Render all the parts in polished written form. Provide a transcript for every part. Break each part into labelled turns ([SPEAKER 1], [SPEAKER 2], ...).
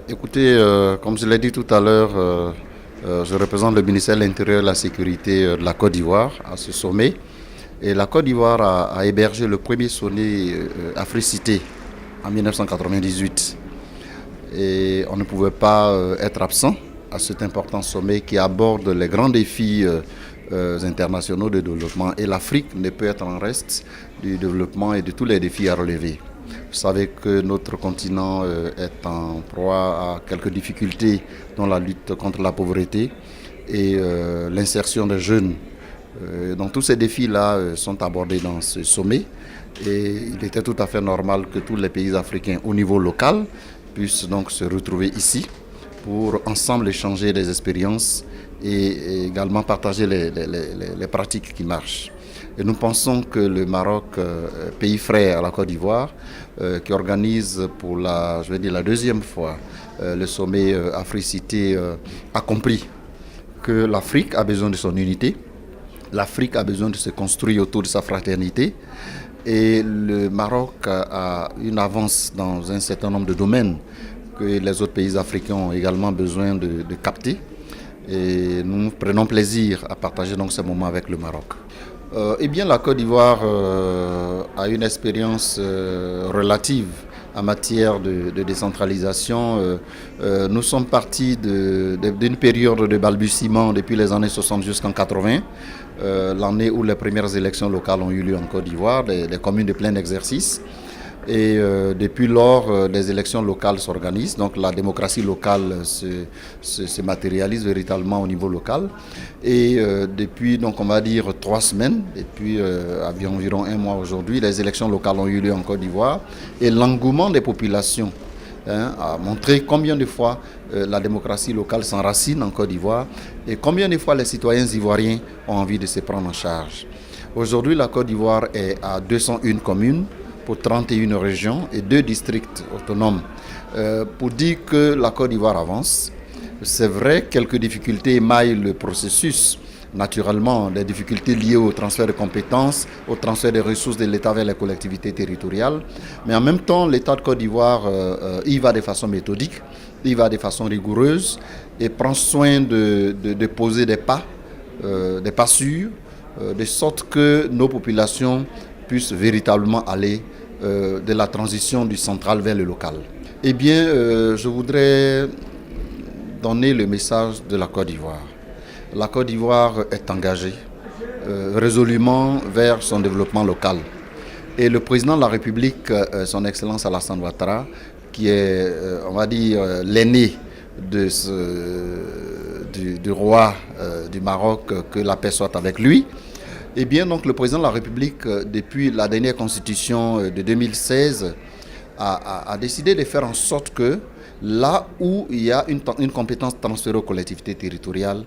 [SPEAKER 1] Écoutez, comme je l'ai dit tout à l'heure, je représente le ministère de l'Intérieur et de la Sécurité de la Côte d'Ivoire à ce sommet. Et la Côte d'Ivoire a hébergé le premier sommet Africité en 1998. Et on ne pouvait pas être absent à cet important sommet qui aborde les grands défis internationaux de développement. Et l'Afrique ne peut être en reste du développement et de tous les défis à relever. Vous savez que notre continent est en proie à quelques difficultés dans la lutte contre la pauvreté et l'insertion des jeunes. Donc tous ces défis-là sont abordés dans ce sommet et il était tout à fait normal que tous les pays africains au niveau local puissent donc se retrouver ici pour ensemble échanger des expériences et également partager les pratiques qui marchent. Et nous pensons que le Maroc, pays frère à la Côte d'Ivoire, qui organise pour la deuxième fois le sommet Africité, a compris que l'Afrique a besoin de son unité, l'Afrique a besoin de se construire autour de sa fraternité et le Maroc a une avance dans un certain nombre de domaines que les autres pays africains ont également besoin de capter. Et nous prenons plaisir à partager donc ce moment avec le Maroc. Eh bien, la Côte d'Ivoire a une expérience relative en matière de décentralisation. Nous sommes partis d'une période de balbutiement depuis les années 60 jusqu'en 80, l'année où les premières élections locales ont eu lieu en Côte d'Ivoire, les communes de plein exercice. Et depuis lors, les élections locales s'organisent, donc la démocratie locale se matérialise véritablement au niveau local. Et depuis, donc on va dire 3 semaines, et puis environ 1 mois aujourd'hui, les élections locales ont eu lieu en Côte d'Ivoire. Et l'engouement des populations a montré combien de fois la démocratie locale s'enracine en Côte d'Ivoire et combien de fois les citoyens ivoiriens ont envie de se prendre en charge. Aujourd'hui, la Côte d'Ivoire est à 201 communes pour 31 régions et 2 districts autonomes. Pour dire que la Côte d'Ivoire avance, c'est vrai, quelques difficultés émaillent le processus. Naturellement, des difficultés liées au transfert de compétences, au transfert des ressources de l'État vers les collectivités territoriales. Mais en même temps, l'État de Côte d'Ivoire y va de façon méthodique, y va de façon rigoureuse et prend soin de poser des pas sûrs, de sorte que nos populations puissent véritablement aller de la transition du central vers le local. Eh bien, je voudrais donner le message de la Côte d'Ivoire. La Côte d'Ivoire est engagée résolument vers son développement local. Et le président de la République, son Excellence Alassane Ouattara, qui est, on va dire, l'aîné du roi du Maroc, que la paix soit avec lui. Eh bien, donc, le président de la République, depuis la dernière constitution de 2016, a décidé de faire en sorte que là où il y a une compétence transférée aux collectivités territoriales,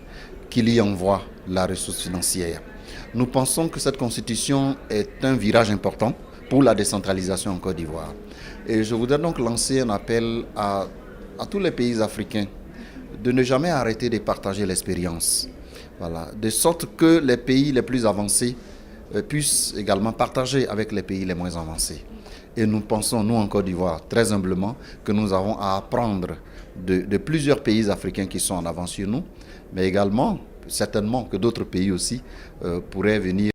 [SPEAKER 1] qu'il y envoie la ressource financière. Nous pensons que cette constitution est un virage important pour la décentralisation en Côte d'Ivoire. Et je voudrais donc lancer un appel à tous les pays africains de ne jamais arrêter de partager l'expérience. Voilà, de sorte que les pays les plus avancés puissent également partager avec les pays les moins avancés. Et nous pensons, nous en Côte d'Ivoire, très humblement, que nous avons à apprendre de plusieurs pays africains qui sont en avance sur nous, mais également, certainement, que d'autres pays aussi pourraient venir